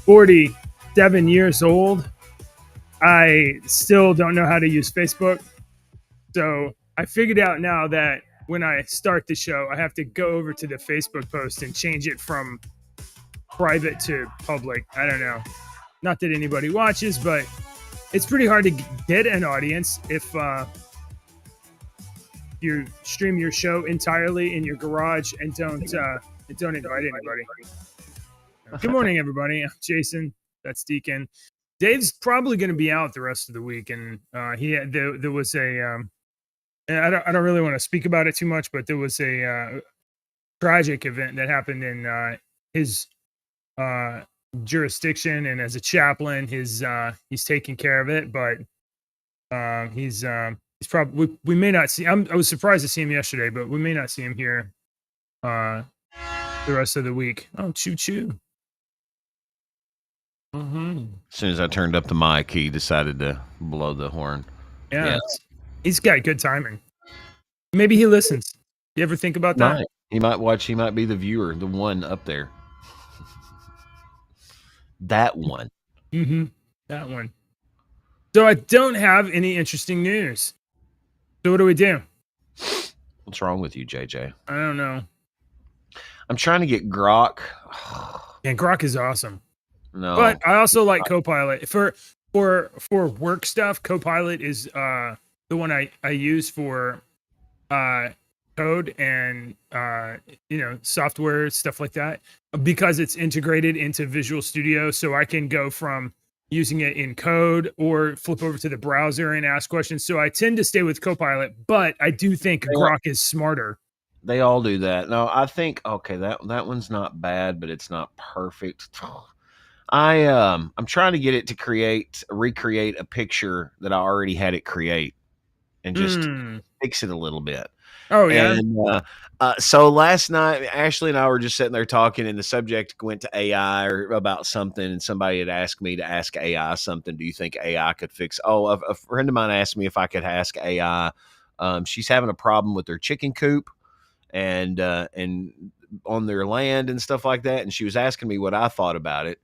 47 years old. I still don't know how to use Facebook. So I figured out now that when I start the show, I have to go over to the Facebook post and change it from private to public. I don't know. Not that anybody watches, but it's pretty hard to get an audience if you stream your show entirely in your garage and don't invite anybody. Good morning, everybody. I'm Jason. That's Deacon. Dave's probably going to be out the rest of the week, and there was a I don't really want to speak about it too much, but there was a tragic event that happened in his jurisdiction, and as a chaplain, he's taking care of it, but he's probably we may not see. I was surprised to see him yesterday, but we may not see him here the rest of the week. Oh, choo choo. Mm-hmm. As soon as I turned up the mic, he decided to blow the horn. Yeah. He's got good timing. Maybe he listens. You ever think about that? He might watch. He might be the viewer, the one up there. That one. Mm-hmm. That one. So I don't have any interesting news. So what do we do? What's wrong with you, JJ? I don't know. I'm trying to get Grok. And Grok is awesome. No. But I also like Copilot. For work stuff, Copilot is the one I use for code and software, stuff like that, because it's integrated into Visual Studio. So I can go from using it in code or flip over to the browser and ask questions. So I tend to stay with Copilot, but I do think Grok is smarter. They all do that. No, I think that one's not bad, but it's not perfect. I'm trying to get it to recreate a picture that I already had it create, and just fix it a little bit. Oh yeah. And so last night, Ashley and I were just sitting there talking, and the subject went to AI or about something, and somebody had asked me to ask AI something. Do you think AI could fix? Oh, a friend of mine asked me if I could ask AI. She's having a problem with their chicken coop and on their land and stuff like that, and she was asking me what I thought about it.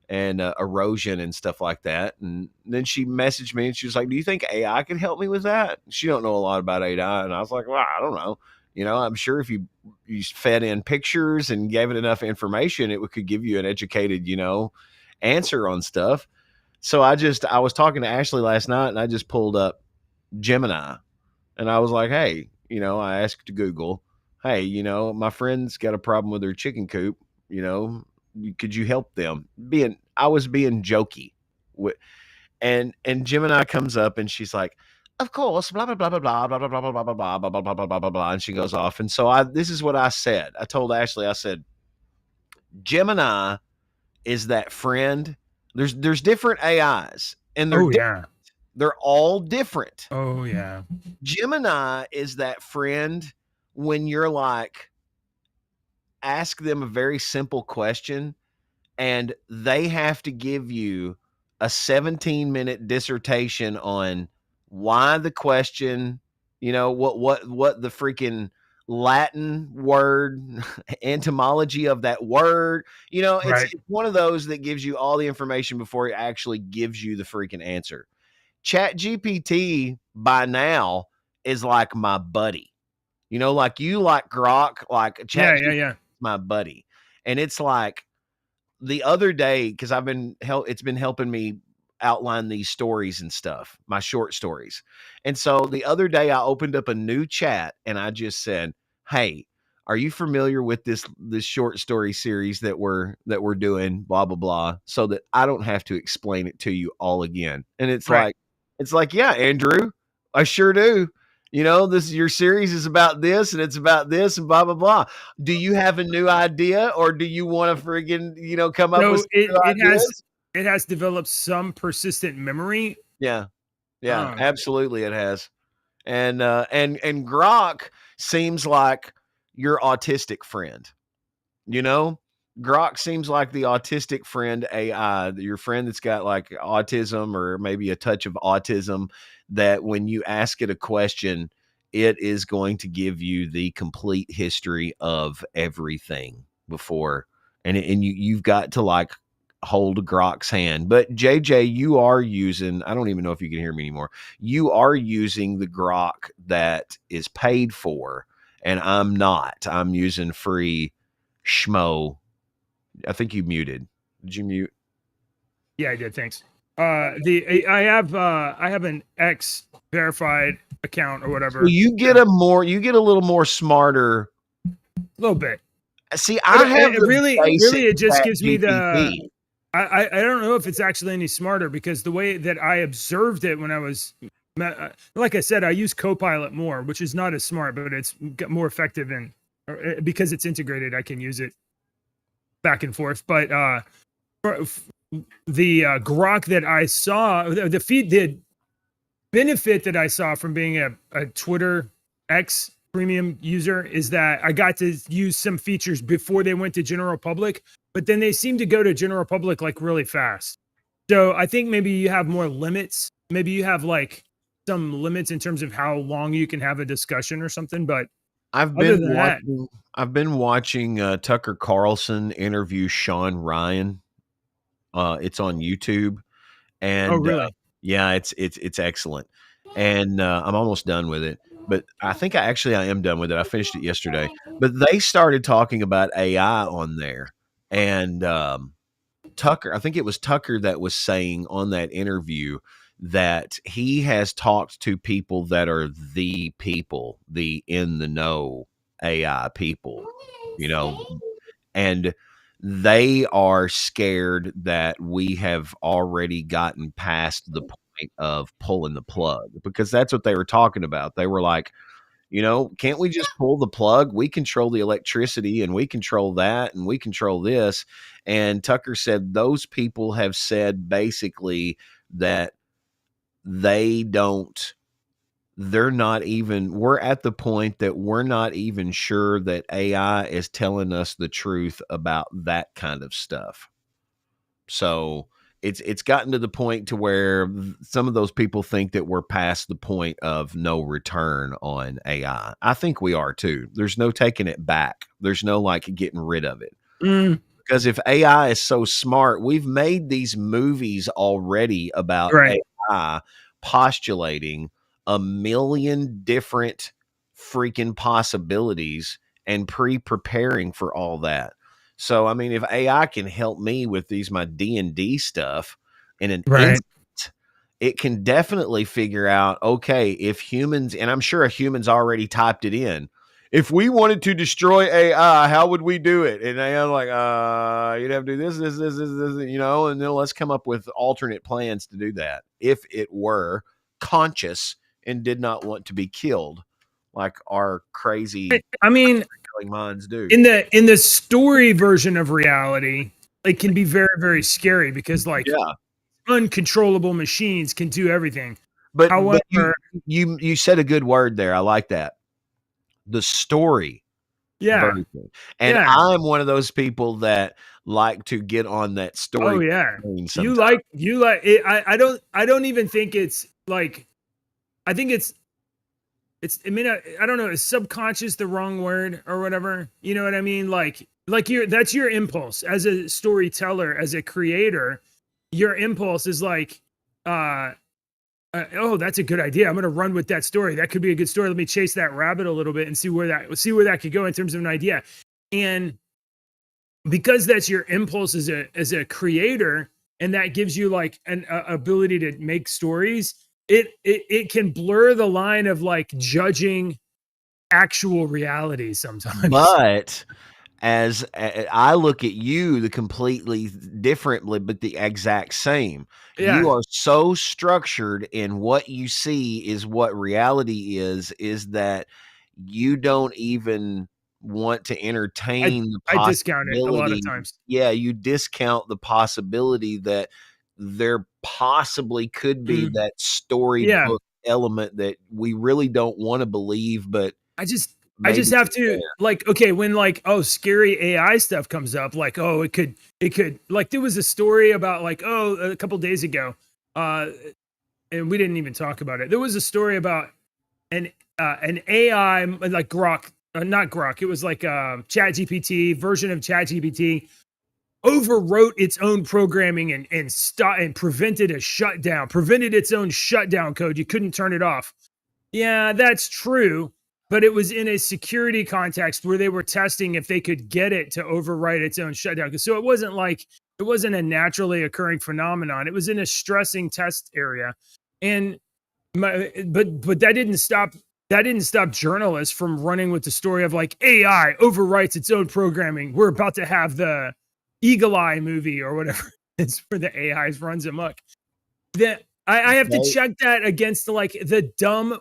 And erosion and stuff like that. And then she messaged me and she was like, do you think AI could help me with that? She don't know a lot about AI. And I was like, well, I don't know. I'm sure if you fed in pictures and gave it enough information, it could give you an educated, answer on stuff. So I was talking to Ashley last night, and I just pulled up Gemini, and I was like, hey, I asked Google, hey, my friend's got a problem with their chicken coop, could you help them? I was being jokey, and Gemini comes up and she's like, of course, blah blah blah blah blah blah blah blah blah blah blah blah blah blah blah blah blah blah, and she goes off. And so this is what I said. I told Ashley, I said, Gemini is that friend. There's different AIs, and they're all different. Oh yeah. Gemini is that friend when you're like, ask them a very simple question and they have to give you a 17-minute dissertation on why the question, what the freaking Latin word, etymology of that word, it's one of those that gives you all the information before it actually gives you the freaking answer. ChatGPT by now is like my buddy, like you like Grok, like ChatGPT. Yeah. My buddy. And it's like the other day, because it's been helping me outline these stories and stuff, my short stories. And so the other day I opened up a new chat and I just said, hey, are you familiar with this short story series that we're doing, blah blah blah, so that I don't have to explain it to you all again. And it's like, yeah, Andrew, I sure do. Your series is about this and it's about this and blah, blah, blah. Do you have a new idea, or do you want to friggin', come up with ideas? It has developed some persistent memory. Yeah. Absolutely. It has. And Grok seems like your autistic friend, Grok seems like the autistic friend AI, your friend that's got like autism or maybe a touch of autism, that when you ask it a question, it is going to give you the complete history of everything before. And you've got to like hold Grok's hand. But JJ, you are using, I don't even know if you can hear me anymore. You are using the Grok that is paid for, and I'm not. I'm using free schmo. I think you muted. Did you mute? Yeah, I did. Thanks. I have an X verified account or whatever. So you get a little more smarter. A little bit. See, I have really it just gives me GPT. I don't know if it's actually any smarter, because the way that I observed it when I was, like I said, I use Copilot more, which is not as smart, but it's more effective, and because it's integrated, I can use it back and forth. But the Grok that I saw, the benefit that I saw from being a Twitter X premium user is that I got to use some features before they went to general public, but then they seem to go to general public like really fast. So I think maybe you have more limits. Maybe you have like some limits in terms of how long you can have a discussion or something. But I've been watching Tucker Carlson interview Sean Ryan. It's on YouTube, and oh really? yeah, it's excellent, and I'm almost done with it. But I think I am done with it. I finished it yesterday. But they started talking about AI on there, and Tucker, I think it was Tucker that was saying on that interview that he has talked to people that are the people, the in the know AI people, and they are scared that we have already gotten past the point of pulling the plug, because that's what they were talking about. They were like, can't we just pull the plug? We control the electricity, and we control that, and we control this. And Tucker said those people have said basically that we're at the point that we're not even sure that AI is telling us the truth about that kind of stuff. So it's gotten to the point to where some of those people think that we're past the point of no return on AI. I think we are too. There's no taking it back. There's no like getting rid of it. Because if AI is so smart, we've made these movies already about AI postulating a million different freaking possibilities and preparing for all that. So, I mean, if AI can help me with my D&D stuff in an instant, it can definitely figure out, okay, if humans, and I'm sure a human's already typed it in, if we wanted to destroy AI, how would we do it? And I'm like, you'd have to do this, and then let's come up with alternate plans to do that. If it were conscious and did not want to be killed like our crazy minds do. In the story version of reality, it can be very, very scary, because uncontrollable machines can do everything. But however, you said a good word there. I like that. The story version. And I'm one of those people that like to get on that story. Oh yeah. You like it. I don't even think it's like, I think it's I don't know, is subconscious the wrong word or whatever? You know what I mean? Like that's your impulse as a storyteller, as a creator. Your impulse is like, oh, that's a good idea. I'm going to run with that story. That could be a good story. Let me chase that rabbit a little bit and see where that could go in terms of an idea. And because that's your impulse as a creator, and that gives you like an ability to make stories, it can blur the line of like judging actual reality sometimes. But as I look at you, the completely differently, but the exact same. Yeah. You are so structured in what you see is what reality is that you don't even want to entertain the possibility. I discount it a lot of times. Yeah, you discount the possibility that there possibly could be that storybook element that we really don't want to believe, but I just have to like, okay, when like, oh, scary AI stuff comes up, like, oh, it could, like, there was a story about like, oh, a couple days ago, and we didn't even talk about it. There was a story about an AI, like Grok, not Grok. It was like a ChatGPT version of ChatGPT overwrote its own programming and prevented its own shutdown code. You couldn't turn it off. Yeah, that's true. But it was in a security context where they were testing if they could get it to overwrite its own shutdown. So it wasn't a naturally occurring phenomenon. It was in a stressing test area. And but that didn't stop journalists from running with the story of like AI overwrites its own programming. We're about to have the Eagle Eye movie or whatever. It's where the AI runs amok. That I have to check that against the dumb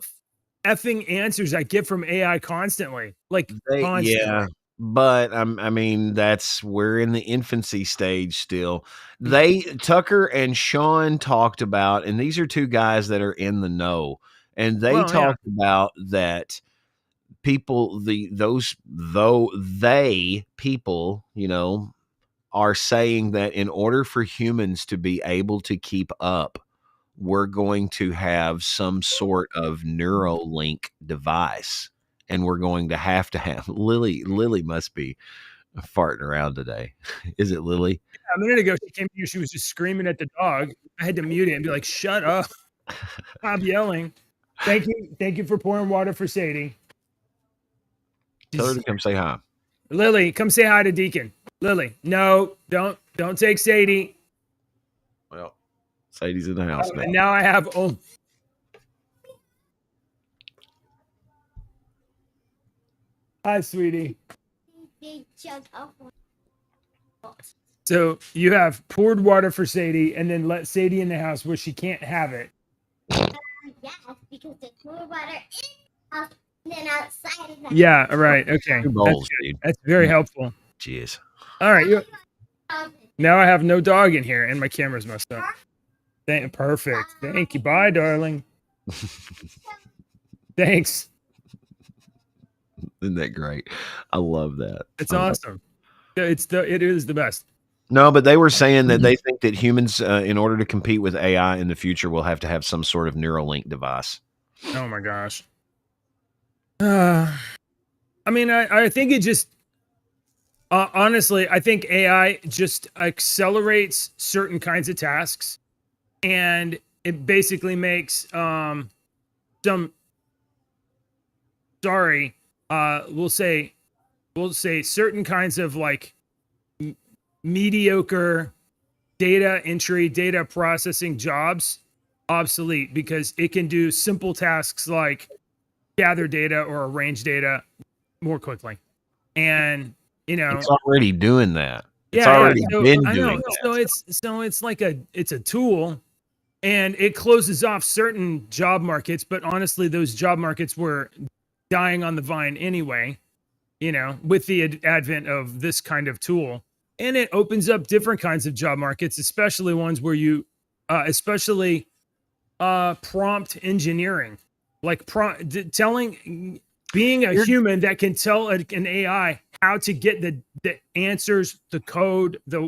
effing answers I get from AI constantly. Constantly. Yeah. But I mean, we're in the infancy stage still. Tucker and Sean talked about, and these are two guys that are in the know, and they talked about that people, people, are saying that in order for humans to be able to keep up, we're going to have some sort of Neuralink device. And we're going to have Lily must be farting around today. Is it Lily? Yeah, a minute ago, she came here. She was just screaming at the dog. I had to mute it and be like, shut up. Stop yelling. Thank you for pouring water for Sadie. Tell her to come say hi. Lily, come say hi to Deacon. Lily, no, don't take Sadie. Well, Sadie's in the house now. And now I have only... Hi, sweetie. So you have poured water for Sadie and then let Sadie in the house where she can't have it. Yes, because the poured water is up and then outside of that. Yeah, right. Okay. That's very helpful. Jeez. All right. Now I have no dog in here and my camera's messed up. Perfect. Thank you. Bye, darling. Thanks. Isn't that great? I love that. It's awesome. It is the best. No, but they were saying that they think that humans, in order to compete with AI in the future, will have to have some sort of Neuralink device. Oh my gosh. I mean, I think it just honestly, I think AI just accelerates certain kinds of tasks, and it basically makes we'll say certain kinds of mediocre data entry, data processing jobs obsolete because it can do simple tasks like gather data or arrange data more quickly. And it's already doing that. It's already been doing that. So it's a tool, and it closes off certain job markets, but honestly those job markets were dying on the vine anyway, with the advent of this kind of tool. And it opens up different kinds of job markets, especially ones where you, prompt engineering, being a human that can tell an AI how to get the answers, the code, the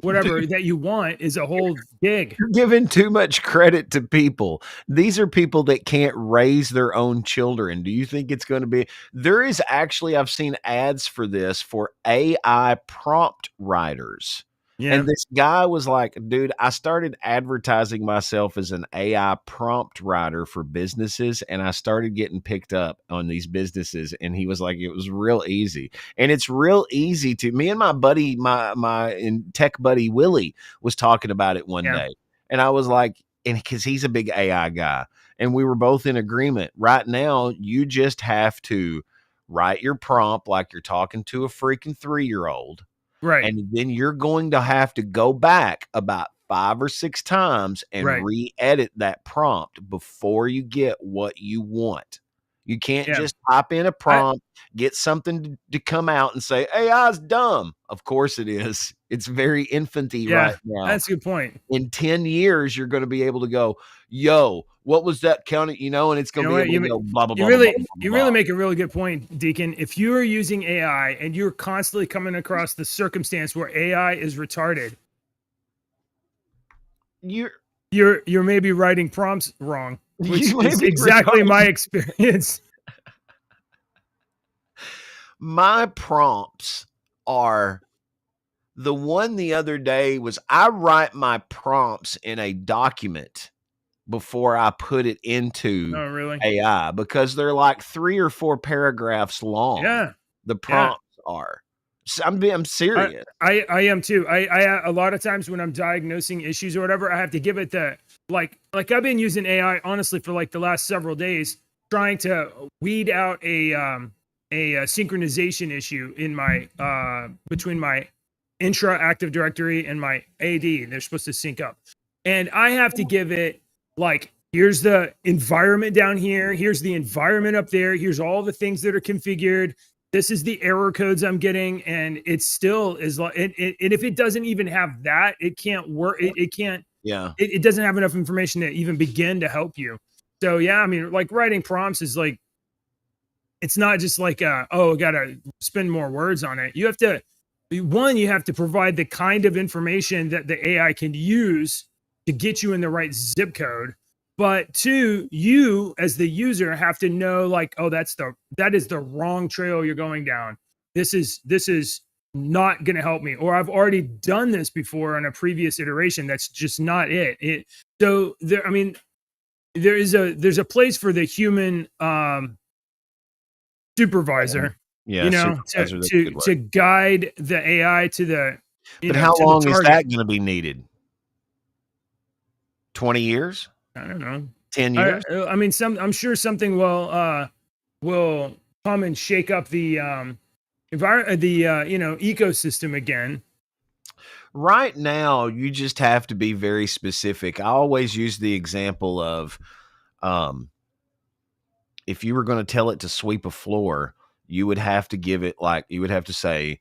whatever that you want is a whole gig. You're giving too much credit to people. These are people that can't raise their own children. Do you think it's going to be? There is actually, I've seen ads for this for AI prompt writers. Yeah. And this guy was like, dude, I started advertising myself as an AI prompt writer for businesses, and I started getting picked up on these businesses. And he was like, it was real easy. And it's real easy to me and my buddy, my tech buddy, Willie, was talking about it one day. And I was like, and because he's a big AI guy, and we were both in agreement. Right now, you just have to write your prompt like you're talking to a freaking 3-year-old. Right. And then you're going to have to go back about 5 or 6 times and re-edit that prompt before you get what you want. You can't just type in a prompt, get something to come out and say, AI's dumb. Of course it is. It's very infanty right now. That's a good point. In 10 years, you're going to be able to go, yo, what was that counting? And it's going to be able to go blah, blah, blah. You really make a really good point, Deacon. If you are using AI and you're constantly coming across the circumstance where AI is retarded, you're maybe writing prompts wrong, which is exactly my experience. My prompts are The one the other day was I write my prompts in a document before I put it into Oh, really? AI because they're like 3 or 4 paragraphs long. Yeah. The prompts are. I'm serious. I am too. I a lot of times when I'm diagnosing issues or whatever, I have to give it the like I've been using AI honestly for like the last several days, trying to weed out a synchronization issue in my between my intra Active Directory and my AD. They're supposed to sync up, and I have to give it like, here's the environment down here, here's the environment up there, here's all the things that are configured, this is the error codes I'm getting, and it still is like, and if it doesn't even have that, it can't work. It can't. Yeah. It doesn't have enough information to even begin to help you. So yeah, I mean, like writing prompts is like, it's not just like oh, gotta spend more words on it. You have to, one, you have to provide the kind of information that the AI can use to get you in the right zip code. But two, you as the user have to know like, oh, that is the wrong trail you're going down. This is not going to help me, or I've already done this before on a previous iteration. That's just not it. So there, I mean, there's a place for the human supervisor, Yeah. you know, to guide the AI to the. But how long is that going to be needed? 20 years? I don't know. 10 years? I mean, I'm sure something will come and shake up the ecosystem again. Right now, you just have to be very specific. I always use the example of if you were going to tell it to sweep a floor, you would have to give it like, you would have to say,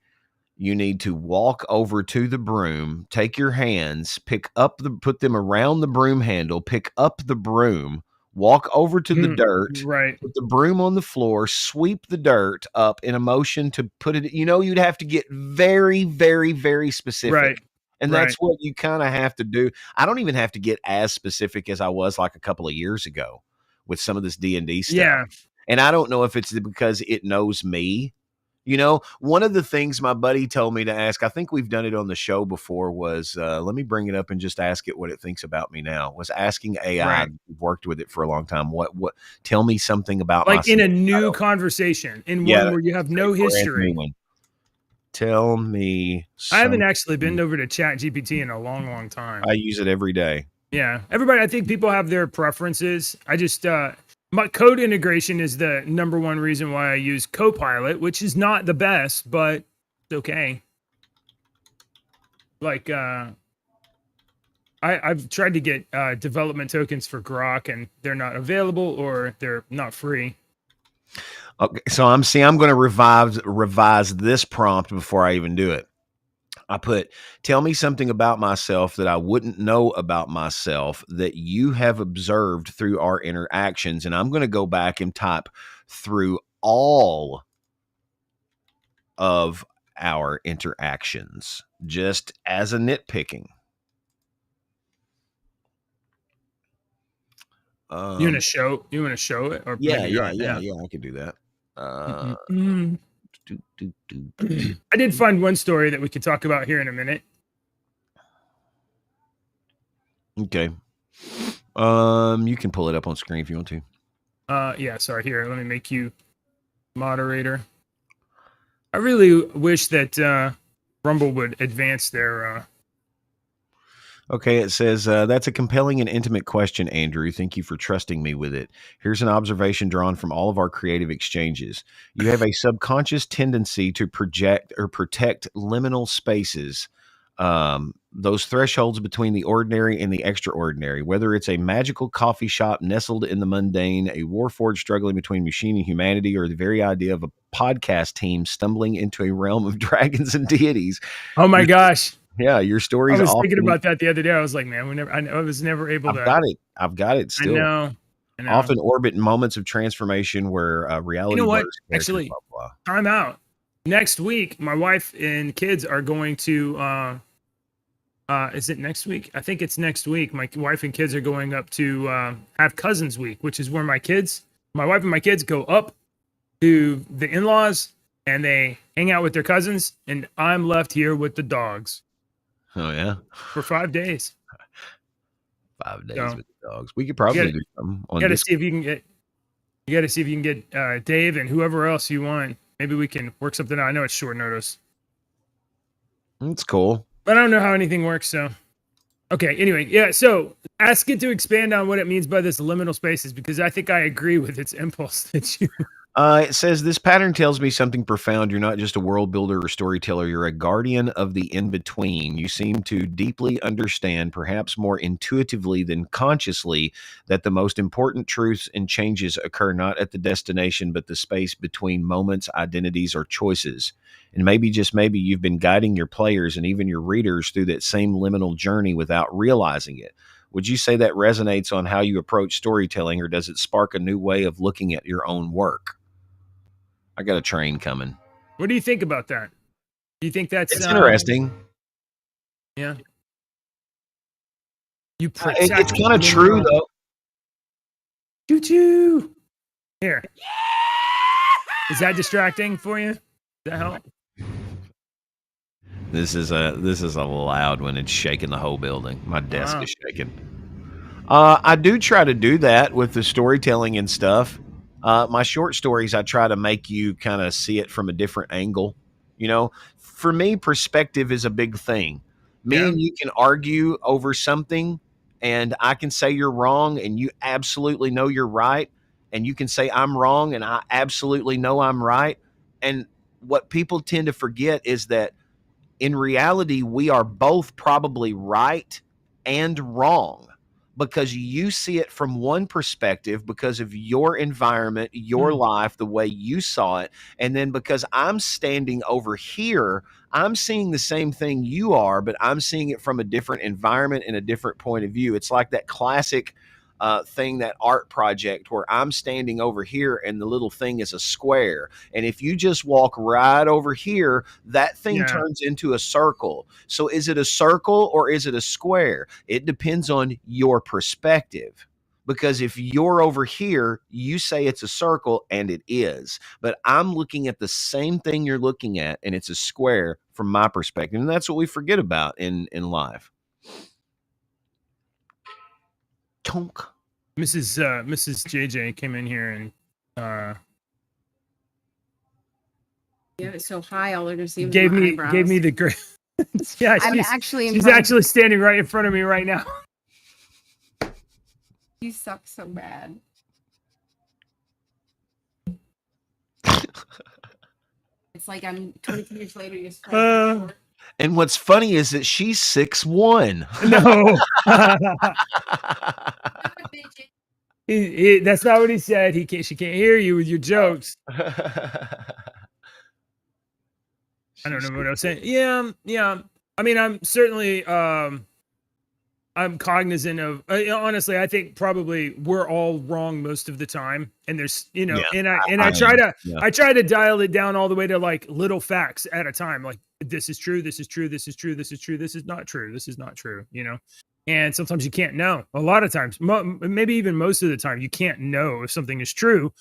you need to walk over to the broom, take your hands, put them around the broom handle, pick up the broom, walk over to the dirt, right? Put the broom on the floor, sweep the dirt up in a motion to put it, you'd have to get very, very, very specific. Right. And that's what you kind of have to do. I don't even have to get as specific as I was like a couple of years ago with some of this D&D stuff. Yeah. And I don't know if it's because it knows me. One of the things my buddy told me to ask, I think we've done it on the show before, was let me bring it up and just ask it what it thinks about me now. Was asking AI, Right. worked with it for a long time. What tell me something about like myself. in a new conversation, in one where you have no history. Tell me. I haven't actually been over to Chat GPT in a long, long time. I use it every day. Yeah. Everybody, I think people have their preferences. I just my code integration is the number one reason why I use Copilot, which is not the best, but it's okay. Like, I've tried to get development tokens for Grok, and they're not available or they're not free. Okay, so I'm going to revise this prompt before I even do it. I put, tell me something about myself that I wouldn't know about myself that you have observed through our interactions. And I'm going to go back and type through all of our interactions, just as a nitpicking. You want to show it? Or yeah, I could do that. I did find one story that we could talk about here in a minute. Okay. You can pull it up on screen if you want to. Yeah, sorry. Here, let me make you moderator. I really wish that Rumble would advance their Okay, it says, that's a compelling and intimate question, Andrew. Thank you for trusting me with it. Here's an observation drawn from all of our creative exchanges. You have a subconscious tendency to project or protect liminal spaces, those thresholds between the ordinary and the extraordinary, whether it's a magical coffee shop nestled in the mundane, a warforged struggling between machine and humanity, or the very idea of a podcast team stumbling into a realm of dragons and deities. Oh my gosh. Yeah, your stories. I was thinking about that the other day. I was like, man, I was never able to. I've got it still. I know. Often orbit in moments of transformation where reality. You know what? Actually, time out. Next week, my wife and kids are going to. Is it next week? I think it's next week. My wife and kids are going up to have Cousins Week, which is where my wife and my kids go up to the in-laws, and they hang out with their cousins, and I'm left here with the dogs Oh yeah, for 5 days. 5 days So, with the dogs. We could probably gotta- do something You on got to this. see if you can get. You got to see if you can get Dave and whoever else you want. Maybe we can work something out. I know it's short notice, It's cool. but I don't know how anything works. So, okay. Anyway, yeah. So ask it to expand on what it means by this liminal spaces, because I think I agree with its impulse that you. It says this pattern tells me something profound. You're not just a world builder or storyteller. You're a guardian of the in-between. You seem to deeply understand, perhaps more intuitively than consciously, that the most important truths and changes occur not at the destination, but the space between moments, identities, or choices. And maybe, just maybe, you've been guiding your players and even your readers through that same liminal journey without realizing it. Would you say that resonates on how you approach storytelling, or does it spark a new way of looking at your own work? I got a train coming. What do you think about that? Do you think that's It's interesting. Yeah. You It's kind of true, though. Choo choo. Here. Is that distracting for you? Does that help? This is a loud one. It's shaking the whole building. My desk Wow. is shaking. I do try to do that with the storytelling and stuff. My short stories, I try to make you kind of see it from a different angle. You know, for me, perspective is a big thing. Me Yeah. and you can argue over something, and I can say you're wrong, and you absolutely know you're right. And you can say I'm wrong, and I absolutely know I'm right. And what people tend to forget is that in reality, we are both probably right and wrong, because you see it from one perspective because of your environment, your life, the way you saw it. And then because I'm standing over here, I'm seeing the same thing you are, but I'm seeing it from a different environment and a different point of view. It's like that classic thing, that art project where I'm standing over here and the little thing is a square. And if you just walk right over here, that thing Yeah. turns into a circle. So is it a circle or is it a square? It depends on your perspective. Because if you're over here, you say it's a circle, and it is. But I'm looking at the same thing you're looking at, and it's a square from my perspective. And that's what we forget about in life. Tonk. Mrs. JJ came in here and You have it so high, all they're gonna see gave my me eyebrows. the great. Yeah, I'm she's actually she's impressed. actually standing right in front of me right now. You suck so bad. It's like I'm 22 years later. You're Uh, And what's funny is that she's 6'1". No, that's not what he said. She can't hear you with your jokes. I don't know what I was saying. Yeah. I mean, I'm certainly I'm cognizant of. Honestly, I think probably we're all wrong most of the time, and there's Yeah, I try to yeah. I try to dial it down all the way to like little facts at a time. Like, this is true, this is true, this is true, this is true, this is not true, this is not true. And sometimes you can't know. A lot of times, maybe even most of the time, you can't know if something is true.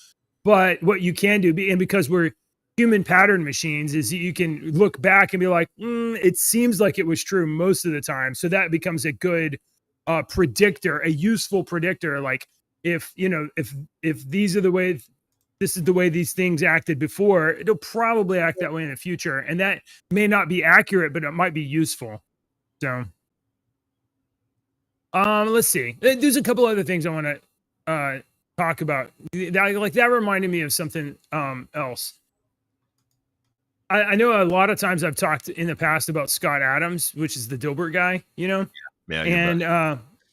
But what you can do, and because we're human pattern machines, is you can look back and be like, it seems like it was true most of the time. So that becomes a good predictor, a useful predictor. Like, if these are the way, this is the way these things acted before, it'll probably act that way in the future. And that may not be accurate, but it might be useful. So let's see. There's a couple other things I want to talk about. That reminded me of something else. I know a lot of times I've talked in the past about Scott Adams, which is the Dilbert guy, Yeah,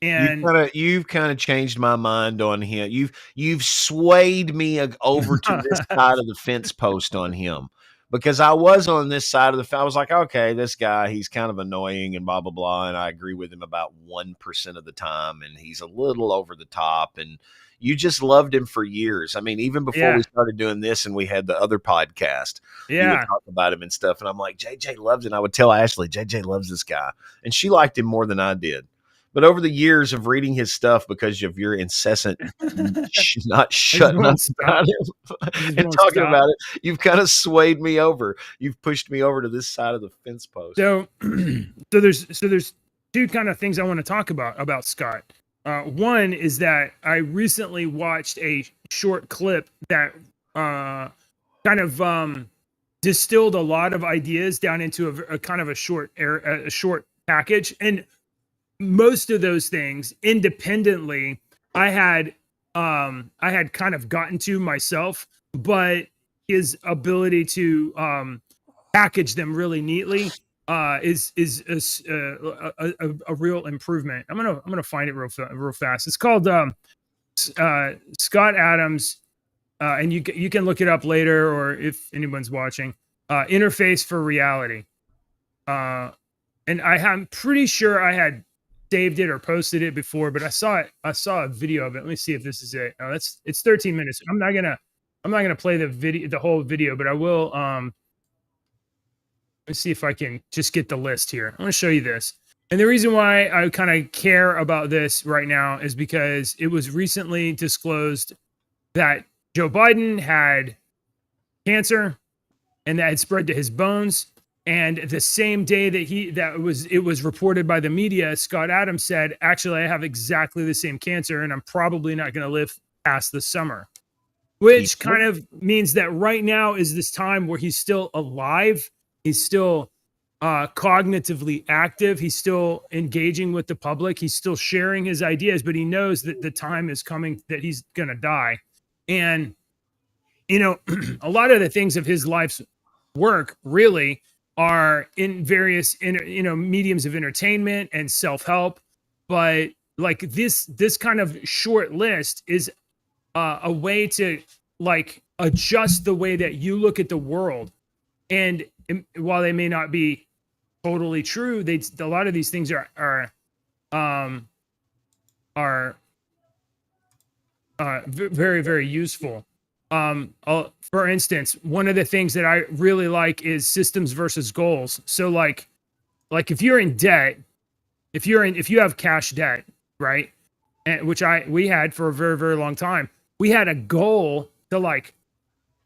and you've kind of changed my mind on him. You've swayed me over to this side of the fence post on him, because I was on this side of the fence. I was like, okay, this guy, he's kind of annoying and blah blah blah, and I agree with him about 1% of the time, and he's a little over the top. And you just loved him for years. I mean, even before we started doing this and we had the other podcast, you would talk about him and stuff. And I'm like, JJ loves it. And I would tell Ashley, JJ loves this guy. And she liked him more than I did. But over the years of reading his stuff, because of your incessant not shutting won't up stop. about it just and won't talking stop. about it, you've kind of swayed me over. You've pushed me over to this side of the fence post. So, there's two kind of things I want to talk about Scott. One is that I recently watched a short clip that kind of distilled a lot of ideas down into a kind of a short package, and most of those things independently I had kind of gotten to myself, but his ability to package them really neatly is a real improvement. I'm gonna find it real fast. It's called Scott Adams, and you can look it up later, or if anyone's watching. Interface for Reality, and I'm pretty sure I had saved it or posted it before, but I saw a video of it. Let me see if this is it. Oh, it's 13 minutes. I'm not gonna play the whole video, but I will. Let's see if I can just get the list here. I'm going to show you this. And the reason why I kind of care about this right now is because it was recently disclosed that Joe Biden had cancer and that had spread to his bones. And the same day that it was reported by the media, Scott Adams said, actually, I have exactly the same cancer and I'm probably not going to live past the summer, which kind of means that right now is this time where he's still alive. He's still cognitively active. He's still engaging with the public. He's still sharing his ideas, but he knows that the time is coming that he's going to die. And, a lot of the things of his life's work really are in various, mediums of entertainment and self-help. But like this kind of short list is a way to like adjust the way that you look at the world. And while they may not be totally true, a lot of these things are very, very useful. For instance, one of the things that I really like is systems versus goals. So like if you're in debt, if you have cash debt, right? And which we had for a very, very long time, we had a goal to like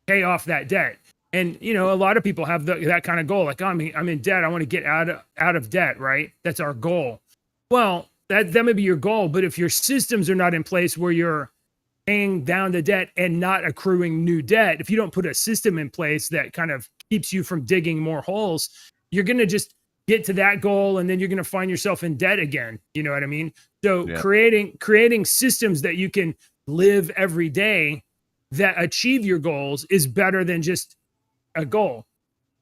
pay off that debt. And, a lot of people have that kind of goal. Like, I'm in debt. I want to get out of debt, right? That's our goal. Well, that may be your goal. But if your systems are not in place where you're paying down the debt and not accruing new debt, if you don't put a system in place that kind of keeps you from digging more holes, you're going to just get to that goal. And then you're going to find yourself in debt again. You know what I mean? So creating systems that you can live every day that achieve your goals is better than just a goal.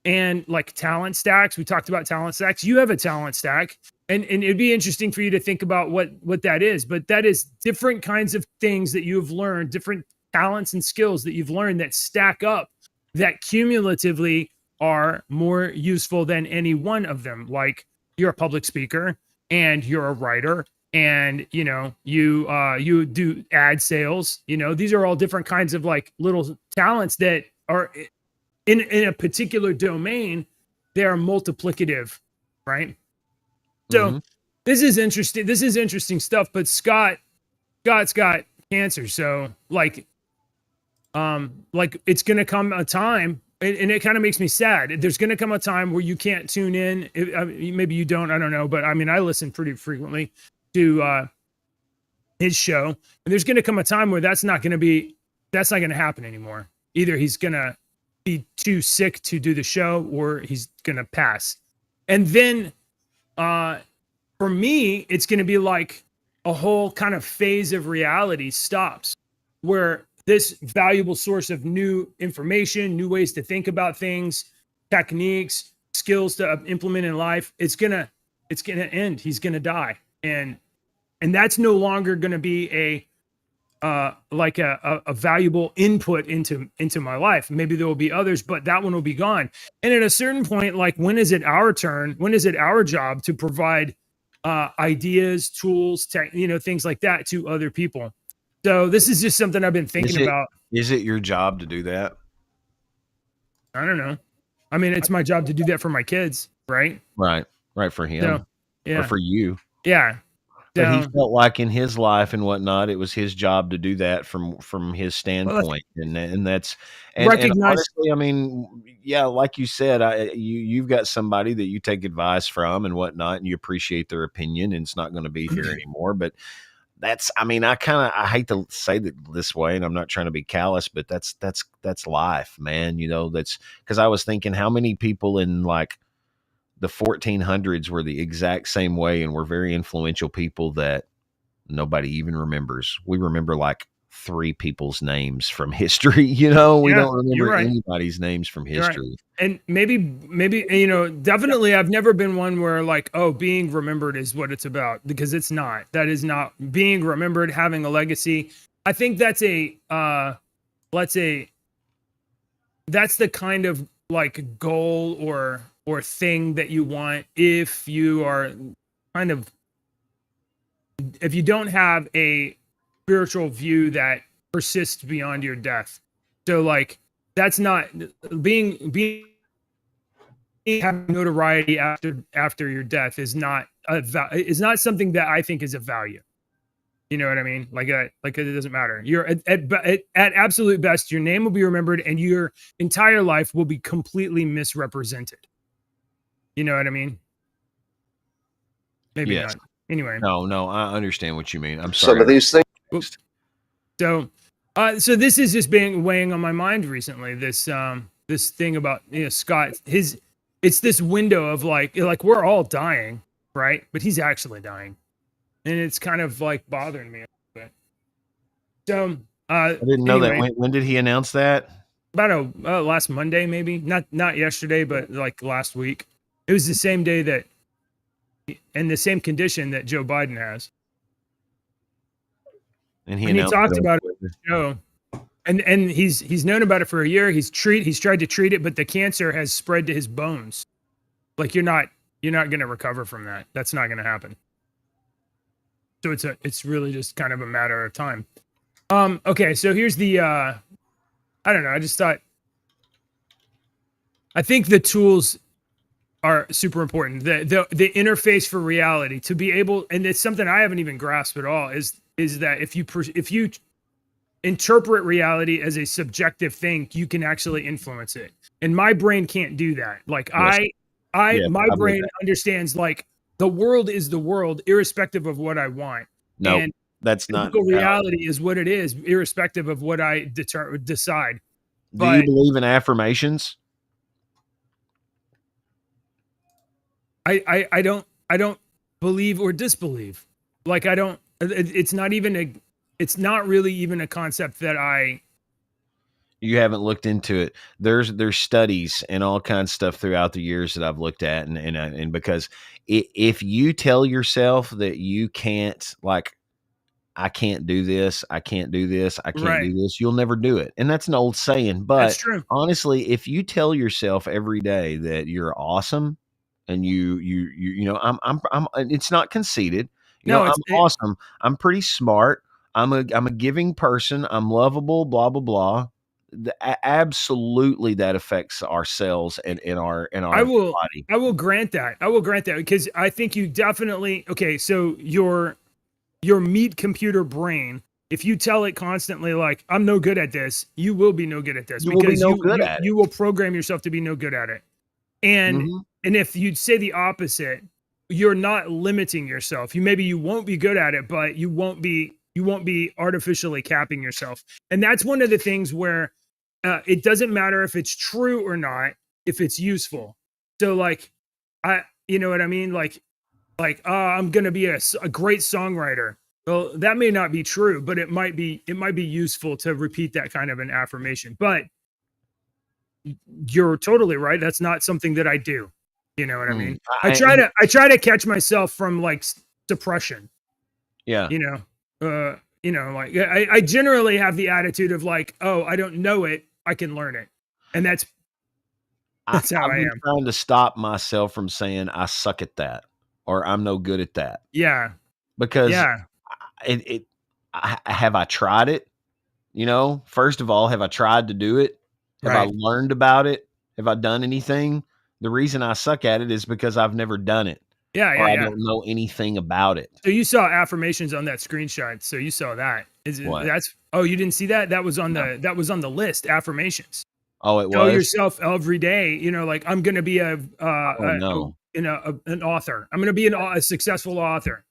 And like talent stacks, we talked about talent stacks. You have a talent stack, and it'd be interesting for you to think about what that is. But that is different kinds of things that you've learned, different talents and skills that you've learned that stack up, that cumulatively are more useful than any one of them. Like you're a public speaker and you're a writer, and you do ad sales. These are all different kinds of like little talents that are in a particular domain. They are multiplicative, right? So this is interesting. This is interesting stuff. But Scott's got cancer, so like it's gonna come a time, and it kind of makes me sad. There's gonna come a time where you can't tune in. Maybe you don't. I don't know. But I mean, I listen pretty frequently to his show, and there's gonna come a time where that's not gonna happen anymore. Either he's gonna be too sick to do the show, or he's gonna pass. And then for me, it's gonna be like a whole kind of phase of reality stops, where this valuable source of new information, new ways to think about things, techniques, skills to implement in life, it's gonna end. He's gonna die, and that's no longer gonna be a valuable input into my life. Maybe there will be others, but that one will be gone. And at a certain point, like, when is it our turn? When is it our job to provide ideas, tools, things like that to other people? So this is just something I've been thinking about. Is it your job to do that? I don't know. I mean, it's my job to do that for my kids, right? Right for him, So, yeah. or for you. Yeah. But he So, felt like in his life and whatnot, it was his job to do that from his well, let's standpoint, and that's and recognize. honestly, I mean, yeah, like you said, you've got somebody that you take advice from and whatnot, and you appreciate their opinion, and it's not going to be here anymore. But that's, I mean, I hate to say that this way, and I'm not trying to be callous, but that's life, man. You know, that's because I was thinking how many people in like the 1400s were the exact same way and were very influential people that nobody even remembers. We remember like 3 people's names from history, you know? We Yeah, don't you're remember right. anybody's names from You're right. history. And maybe, definitely I've never been one where like, oh, being remembered is what it's about, because it's not. That is not being remembered, having a legacy. I think that's let's say that's the kind of like goal or thing that you want if you are kind of, if you don't have a spiritual view that persists beyond your death. So like that's not being having notoriety after your death is not is not something that I think is of value. You know what I mean? Like it doesn't matter. You're at absolute best, your name will be remembered and your entire life will be completely misrepresented. You know what I mean? Maybe Yes. not. Anyway. No, I understand what you mean. I'm Some sorry. of these things. So, so this is just weighing on my mind recently. This this thing about Scott. It's this window of like we're all dying, right? But he's actually dying, and it's kind of like bothering me a little bit. So, I didn't know anyway, that. When did he announce that? about last Monday, maybe not yesterday, but like last week. It was the same day that, and the same condition that Joe Biden has. And he And he announced talked it on about it Twitter. on the show. And he's known about it for a year. He's tried to treat it, but the cancer has spread to his bones. Like you're not going to recover from that. That's not going to happen. So it's really just kind of a matter of time. Okay, so here's the I don't know, I think the tools are super important. The interface for reality to be able, and it's something I haven't even grasped at all, is that if you interpret reality as a subjective thing, you can actually influence it. And my brain can't do that. Like Yes. Yes, my I believe brain that. understands like the world is the world, irrespective of what I want. No, And that's not physical valid. reality is what it is, irrespective of what I decide. Do you But believe in affirmations? I don't believe or disbelieve. Like I don't. It's not really even a concept that You haven't looked into it. There's studies and all kinds of stuff throughout the years that I've looked at, and because if you tell yourself that you can't, like, I can't do this, I can't do this, I can't Right. do this, you'll never do it. And that's an old saying, That's but true. honestly, if you tell yourself every day that you're awesome and you know, I'm it's not conceited. You know, No, I'm awesome. I'm pretty smart. I'm a giving person. I'm lovable, blah blah blah. Absolutely that affects our cells and in our I will body. I will grant that. I will grant that because I think you definitely okay. So your meat computer brain, if you tell it constantly like I'm no good at this, you will be no good at this You will be because no good at it. you will program yourself to be no good at it. And Mhm. and if you'd say the opposite, you're not limiting yourself. You won't be good at it, but you won't be artificially capping yourself. And that's one of the things where it doesn't matter if it's true or not, if it's useful. So like you know what I mean? Like I'm going to be a great songwriter. Well, that may not be true, but it might be useful to repeat that kind of an affirmation. But you're totally right. That's not something that I do. You know what I mean? I try to catch myself from like suppression. Yeah. Like I generally have the attitude of like, oh, I don't know it, I can learn it. And that's how I've I been am. trying to stop myself from saying I suck at that or I'm no good at that. Yeah. Because Yeah. have I tried it? You know, first of all, have I tried to do it? Have I Right. learned about it? Have I done anything? The reason I suck at it is because I've never done it. Yeah, or yeah, I yeah. don't know anything about it. So you saw affirmations on that screenshot. So you saw that. What? That's you didn't see that? That was on the list, affirmations. Oh, it Tell was? yourself every day, like I'm going to be Oh, no. an author. I'm going to be a successful author.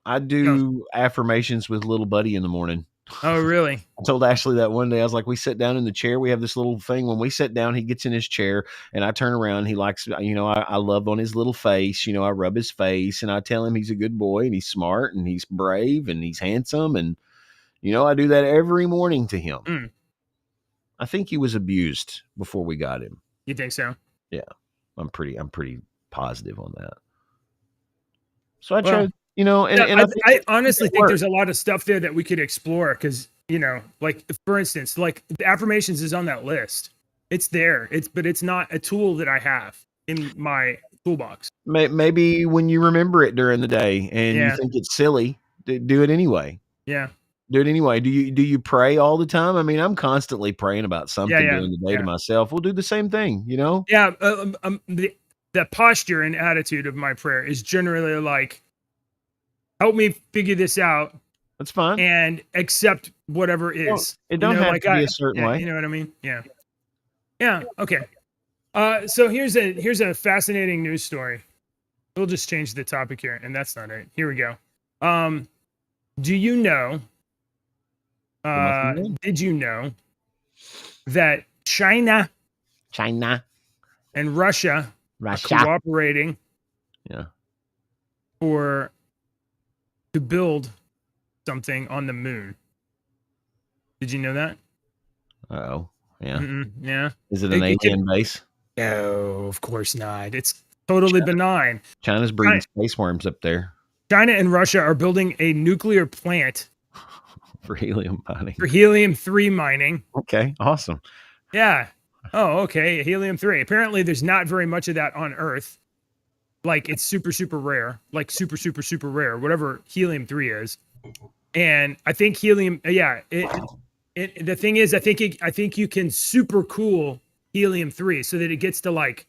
I do affirmations with little buddy in the morning. Oh, really? I told Ashley that one day. I was like, we sit down in the chair. We have this little thing. When we sit down, he gets in his chair and I turn around. He likes, I love on his little face. I rub his face and I tell him he's a good boy and he's smart and he's brave and he's handsome. And, I do that every morning to him. Mm. I think he was abused before we got him. You think so? Yeah. I'm pretty positive on that. So I chose, I honestly think there's a lot of stuff there that we could explore because, like for instance, like the affirmations is on that list. It's there. But it's not a tool that I have in my toolbox. Maybe when you remember it during the day and you think it's silly, do it anyway. Yeah. Do it anyway. Do you pray all the time? I mean, I'm constantly praying about something during the day to myself. We'll do the same thing, Yeah. The posture and attitude of my prayer is generally like, help me figure this out. That's fine. And accept whatever is. It don't have to be a certain way. You know what I mean? Yeah. Yeah. Okay. So here's a fascinating news story. We'll just change the topic here, and that's not it. Here we go. Do you know? Did you know that China and Russia are cooperating? Yeah. To build something on the moon? Did you know that? Oh, yeah. Yeah. Is it an alien base? No, of course not. It's totally benign. China's breeding space worms up there. China and Russia are building a nuclear plant for helium mining. For helium-3 mining. Okay, awesome. Yeah. Oh, okay. Helium-3. Apparently, there's not very much of that on Earth. Like it's super, super rare. Like super, super, super rare. Whatever helium-3 is. And I think helium. Yeah. The thing is, I think you can super cool helium-3 so that it gets to like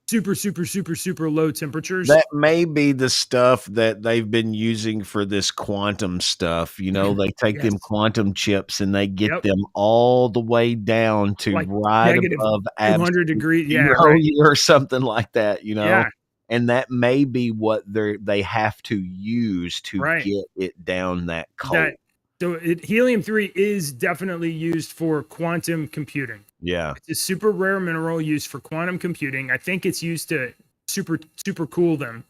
super, super, super, super low temperatures. That may be the stuff that they've been using for this quantum stuff. They take them quantum chips and they get them all the way down to like right above 200 degrees. Yeah. Or something like that, Yeah. And that may be what they have to use to get it down that cold. Helium-3 is definitely used for quantum computing. Yeah. It's a super rare mineral used for quantum computing. I think it's used to super, super cool them.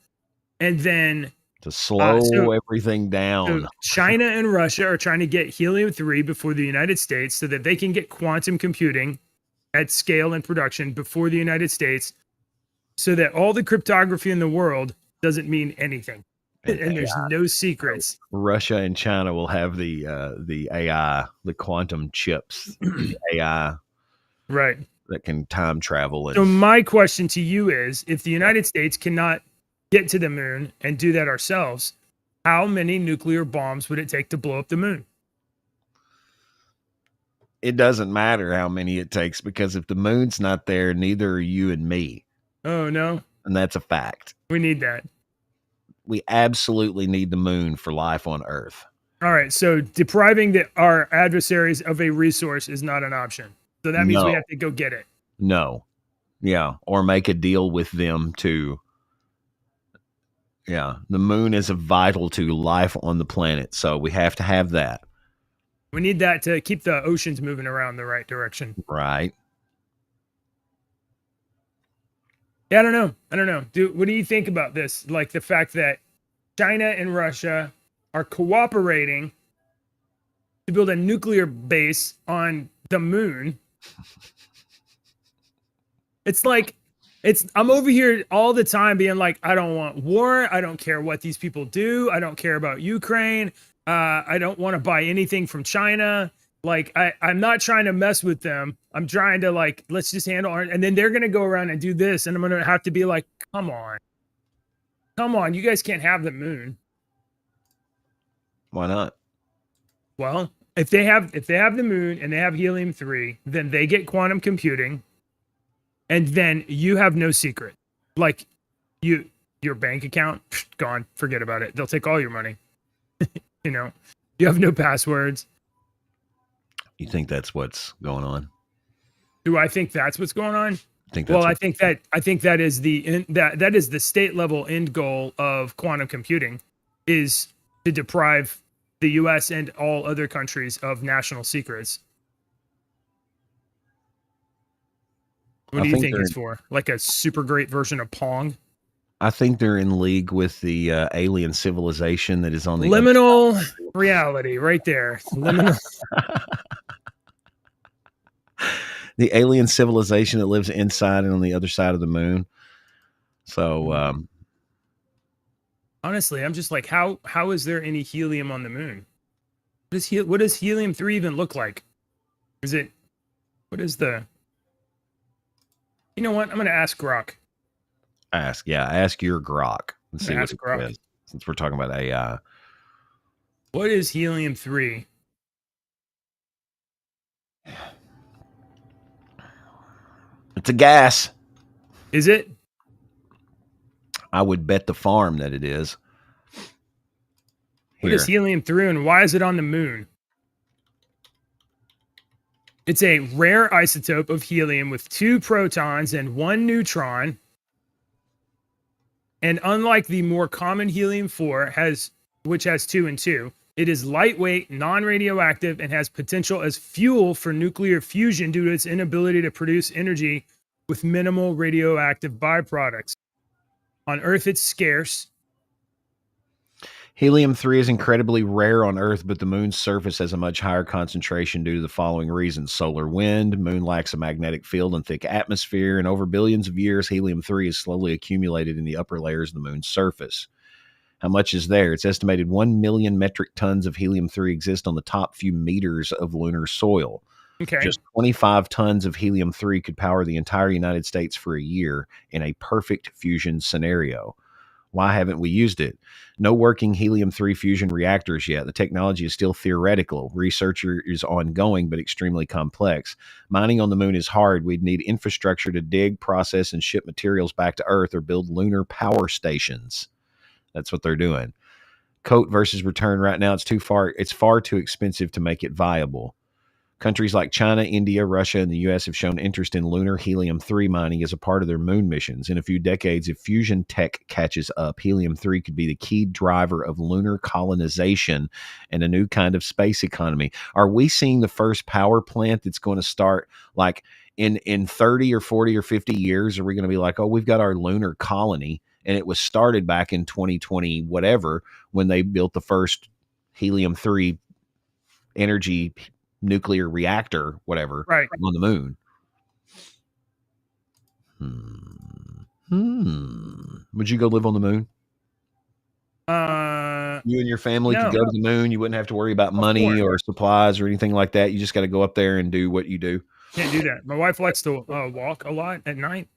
And then to slow everything down. So China and Russia are trying to get helium-3 before the United States so that they can get quantum computing at scale and production before the United States so that all the cryptography in the world doesn't mean anything. And there's no secrets. Russia and China will have the AI, the quantum chips, the AI, right, that can time travel. So my question to you is: if the United States cannot get to the moon and do that ourselves, how many nuclear bombs would it take to blow up the moon? It doesn't matter how many it takes because if the moon's not there, neither are you and me. Oh no, and that's a fact. We need that. We absolutely need the moon for life on Earth. All right. So depriving our adversaries of a resource is not an option. So that means we have to go get it. No. Yeah. Or make a deal with them to. Yeah. The moon is vital to life on the planet. So we have to have that. We need that to keep the oceans moving around the right direction. Right. Yeah, I don't know. Dude, what do you think about this? Like the fact that China and Russia are cooperating to build a nuclear base on the moon. I'm over here all the time being like, I don't want war. I don't care what these people do. I don't care about Ukraine. I don't want to buy anything from China. Like, I'm not trying to mess with them. I'm trying to like, let's just handle it. And then they're going to go around and do this. And I'm going to have to be like, come on. You guys can't have the moon. Why not? Well, if they have the moon and they have helium-3, then they get quantum computing. And then you have no secret. Like your bank account, gone. Forget about it. They'll take all your money. You know, you have no passwords. You think that's what's going on? Do I think that's what's going on? I think Well, that's I think that is that is the state level end goal of quantum computing, is to deprive the U.S. and all other countries of national secrets. What do you think it's for? Like a super great version of Pong? I think they're in league with the alien civilization that is on the liminal reality, right there. Liminal. The alien civilization that lives inside and on the other side of the moon. So, honestly, I'm just like, how is there any helium on the moon? What does helium-3 even look like? What is the? You know what? I'm gonna ask Grok. Ask your Grok and see what it is, since we're talking about AI. What is helium-3? It's a gas. Is it? I would bet the farm that it is. What is helium-3 and why is it on the moon? It's a rare isotope of helium with 2 protons and 1 neutron. And unlike the more common helium-4, which has 2 and 2, it is lightweight, non-radioactive, and has potential as fuel for nuclear fusion due to its inability to produce energy with minimal radioactive byproducts. On Earth, it's scarce. Helium-3 is incredibly rare on Earth, but the moon's surface has a much higher concentration due to the following reasons. Solar wind, moon lacks a magnetic field and thick atmosphere, and over billions of years, helium-3 is slowly accumulated in the upper layers of the moon's surface. How much is there? It's estimated 1 million metric tons of helium-3 exist on the top few meters of lunar soil. Okay. Just 25 tons of helium-3 could power the entire United States for a year in a perfect fusion scenario. Why haven't we used it? No working helium-3 fusion reactors yet. The technology is still theoretical. Research is ongoing, but extremely complex. Mining on the moon is hard. We'd need infrastructure to dig, process, and ship materials back to Earth or build lunar power stations. That's what they're doing. Coat versus return right now, it's far too expensive to make it viable. Countries like China, India, Russia, and the U.S. have shown interest in lunar helium-3 mining as a part of their moon missions. In a few decades, if fusion tech catches up, helium-3 could be the key driver of lunar colonization and a new kind of space economy. Are we seeing the first power plant that's going to start like in 30 or 40 or 50 years? Are we going to be like, oh, we've got our lunar colony, and it was started back in 2020, whatever, when they built the first helium-3 energy nuclear reactor, whatever, right, on the moon. Would you go live on the moon? You and your family could go to the moon. You wouldn't have to worry about money or supplies or anything like that. You just got to go up there and do what you do. Can't do that. My wife likes to walk a lot at night,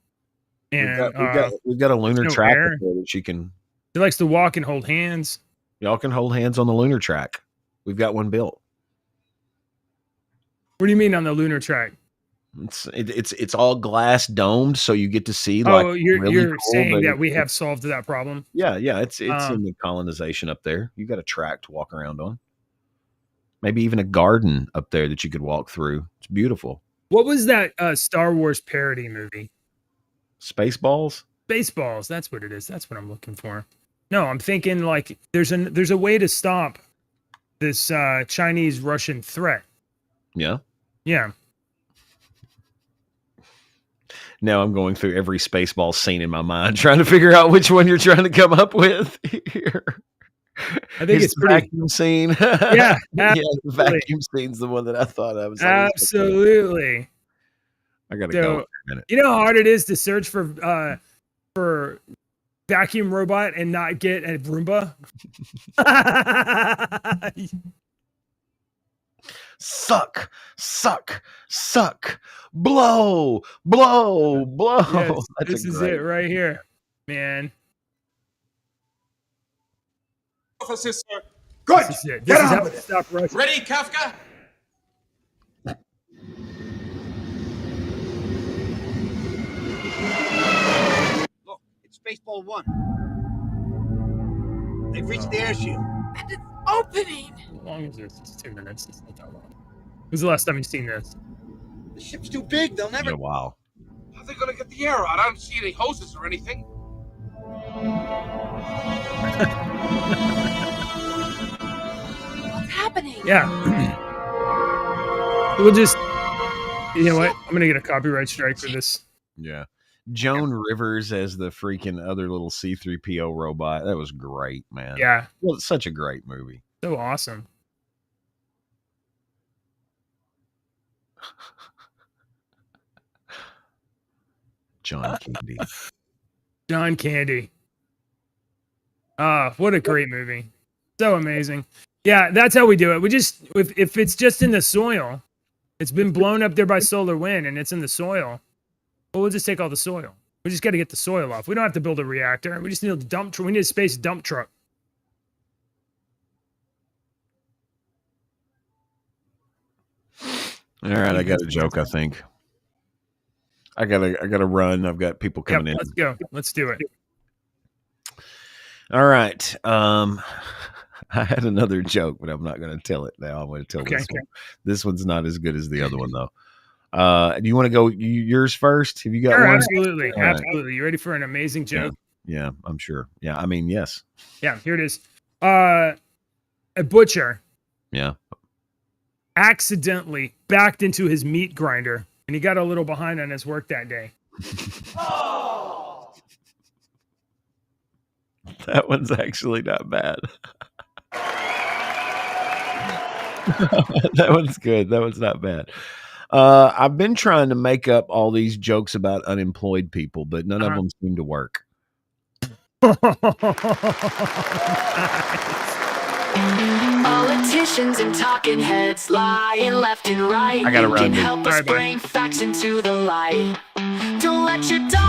and we've got a lunar track up there that she can. She likes to walk and hold hands. Y'all can hold hands on the lunar track. We've got one built. What do you mean on the lunar track? It's all glass domed, so you get to see. Oh, you're saying that we have solved that problem? Yeah, it's in the colonization up there. You got a track to walk around on. Maybe even a garden up there that you could walk through. It's beautiful. What was that Star Wars parody movie? Spaceballs? Spaceballs. That's what it is. That's what I'm looking for. No, I'm thinking like there's a way to stop this Chinese-Russian threat. Yeah. Yeah. Now I'm going through every Spaceball scene in my mind, trying to figure out which one you're trying to come up with here. I think it's pretty vacuum scene. Yeah, the vacuum scene's the one that I thought I was. Absolutely. I gotta go for a minute. You know how hard it is to search for vacuum robot and not get a Roomba? Suck, blow. Yes, this is it right here, man. Officer, sir. Good. This is it. This is how to stop Russia. Ready, Kafka? Look, it's Spaceball 1. They've reached the air shield. And it's opening. How long is this? It's 2 minutes. It's not that long. When's the last time you've seen this? The ship's too big. They'll never. Yeah, wow. How are they gonna get the air out? I don't see any hoses or anything. What's happening? Yeah. We'll just. You know what? I'm gonna get a copyright strike for this. Yeah. Joan Rivers as the freaking other little C-3PO robot. That was great, man. Yeah. Well, it's such a great movie. So awesome. John Candy. John Candy. Ah, what a great movie. So amazing. Yeah, that's how we do it. We just if it's just in the soil, it's been blown up there by solar wind and it's in the soil. Well, we'll just take all the soil. We just got to get the soil off. We don't have to build a reactor. We just need a dump truck. We need a space dump truck. All right, I got a joke, I think. I gotta run. I've got people coming in. Let's go. Let's do it. All right. I had another joke, but I'm not going to tell it now. I'm going to tell this one. This one's not as good as the other one, though. Do you want to go yours first? Have you got Sure, one? absolutely. All right. Absolutely. You ready for an amazing joke? Yeah, I'm sure. Yeah, I mean, yes. Yeah, here it is. A butcher Yeah. accidentally backed into his meat grinder and he got a little behind on his work that day. That one's actually not bad. That one's good. That one's not bad. I've been trying to make up all these jokes about unemployed people, but none of them seem to work. Politicians and talking heads lying left and right. I gotta You run, can dude. help us Bye-bye. bring facts into the light. Don't let your dog